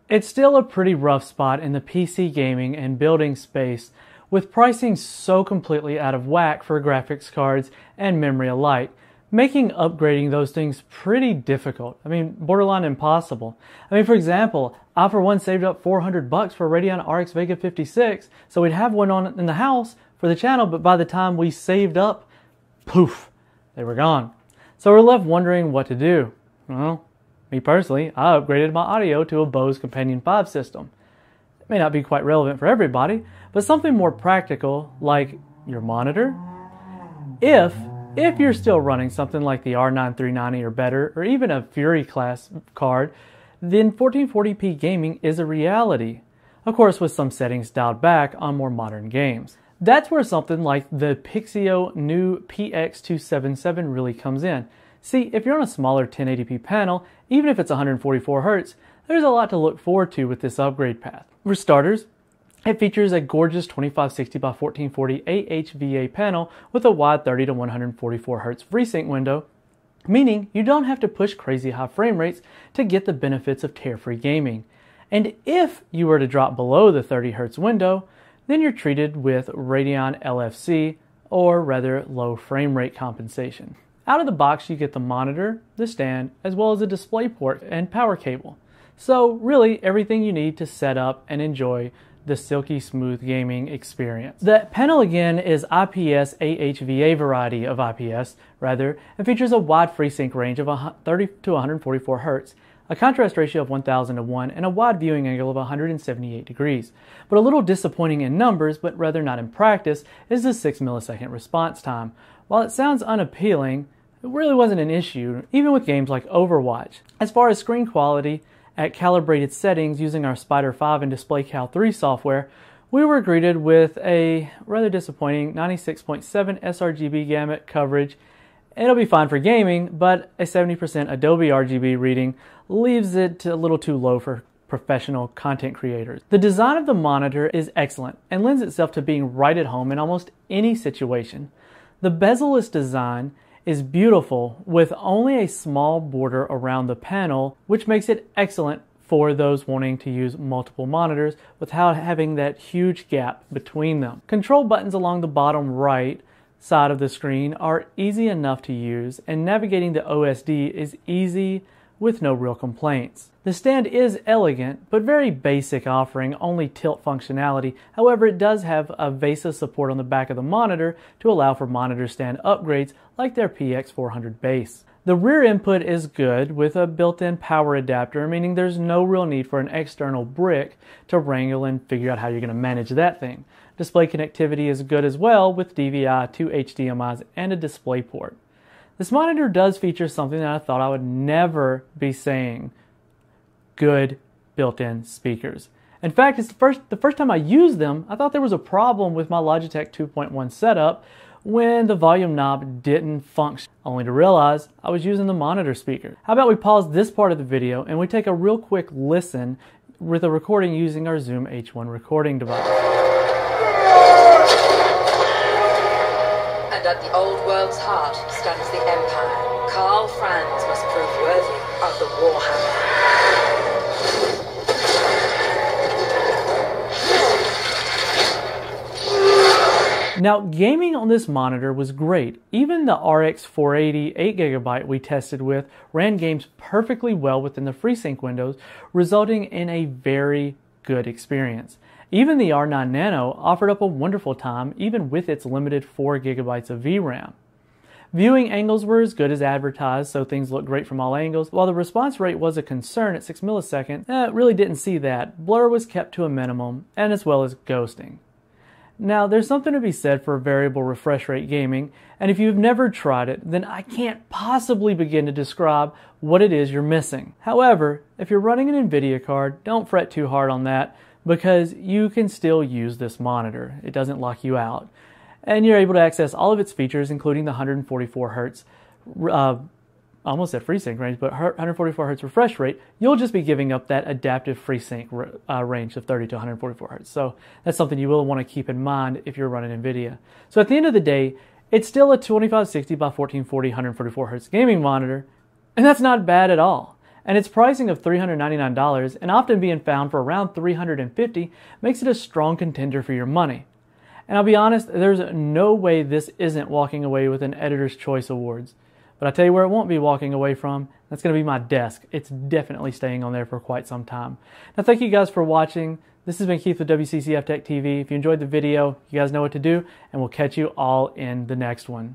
It's still a pretty rough spot in the PC gaming and building space, with pricing so completely out of whack for graphics cards and memory alike, making upgrading those things pretty difficult. I mean, borderline impossible. I mean, for example, I for one saved up $400 for a Radeon RX Vega 56, so we'd have one on in the house for the channel, but by the time we saved up, poof, they were gone. So we're left wondering what to do. Well, me personally, I upgraded my audio to a Bose Companion 5 system. It may not be quite relevant for everybody, but something more practical like your monitor. If you're still running something like the R9 390 or better, or even a Fury class card, then 1440p gaming is a reality. Of course, with some settings dialed back on more modern games. That's where something like the Pixio New PX277 really comes in. See, if you're on a smaller 1080p panel, even if it's 144Hz, there's a lot to look forward to with this upgrade path. For starters, it features a gorgeous 2560 by 1440 AHVA panel with a wide 30 to 144Hz FreeSync window, meaning you don't have to push crazy high frame rates to get the benefits of tear-free gaming. And if you were to drop below the 30Hz window, then you're treated with Radeon LFC, or rather low frame rate compensation. Out of the box, you get the monitor, the stand, as well as a display port and power cable. So really everything you need to set up and enjoy the silky smooth gaming experience. The panel again is IPS AHVA variety of IPS rather, and features a wide FreeSync range of 30 to 144 Hz, a contrast ratio of 1000 to 1, and a wide viewing angle of 178 degrees. But a little disappointing in numbers, but rather not in practice, is the 6 millisecond response time. While it sounds unappealing, it really wasn't an issue, even with games like Overwatch. As far as screen quality, at calibrated settings using our Spider 5 and DisplayCal 3 software, we were greeted with a rather disappointing 96.7 sRGB gamut coverage. It'll be fine for gaming, but a 70% Adobe RGB reading leaves it a little too low for professional content creators. The design of the monitor is excellent and lends itself to being right at home in almost any situation. The bezel-less design is beautiful with only a small border around the panel, which makes it excellent for those wanting to use multiple monitors without having that huge gap between them. Control buttons along the bottom right side of the screen are easy enough to use, and navigating the OSD is easy with no real complaints. The stand is elegant, but very basic, offering only tilt functionality. However, it does have a VESA support on the back of the monitor to allow for monitor stand upgrades like their PX400 base. The rear input is good with a built-in power adapter, meaning there's no real need for an external brick to wrangle and figure out how you're going to manage that thing. Display connectivity is good as well with DVI, 2 HDMIs, and a display port. This monitor does feature something that I thought I would never be saying: good built-in speakers. In fact, it's the first time I used them, I thought there was a problem with my Logitech 2.1 setup when the volume knob didn't function, only to realize I was using the monitor speaker. How about we pause this part of the video and we take a real quick listen with a recording using our Zoom H1 recording device. And at the old world's heart stands the Empire. Karl Franz must prove worthy of the Warhammer. Now, gaming on this monitor was great. Even the RX 480 8GB we tested with ran games perfectly well within the FreeSync windows, resulting in a very good experience. Even the R9 Nano offered up a wonderful time, even with its limited 4GB of VRAM. Viewing angles were as good as advertised, so things looked great from all angles. While the response rate was a concern at 6 milliseconds, really didn't see that. Blur was kept to a minimum, and as well as ghosting. Now, there's something to be said for variable refresh rate gaming, and if you've never tried it, then I can't possibly begin to describe what it is you're missing. However, if you're running an NVIDIA card, don't fret too hard on that, because you can still use this monitor. It doesn't lock you out. And you're able to access all of its features, including the 144Hz, almost at FreeSync range, but 144Hz refresh rate. You'll just be giving up that adaptive FreeSync range of 30 to 144Hz. So that's something you will want to keep in mind if you're running NVIDIA. So at the end of the day, it's still a 2560 by 1440 144Hz gaming monitor, and that's not bad at all. And its pricing of $399 and often being found for around $350 makes it a strong contender for your money. And I'll be honest, there's no way this isn't walking away with an Editor's Choice Awards. But I tell you where it won't be walking away from. That's going to be my desk. It's definitely staying on there for quite some time. Now, thank you guys for watching. This has been Keith with WCCF Tech TV. If you enjoyed the video, you guys know what to do, and we'll catch you all in the next one.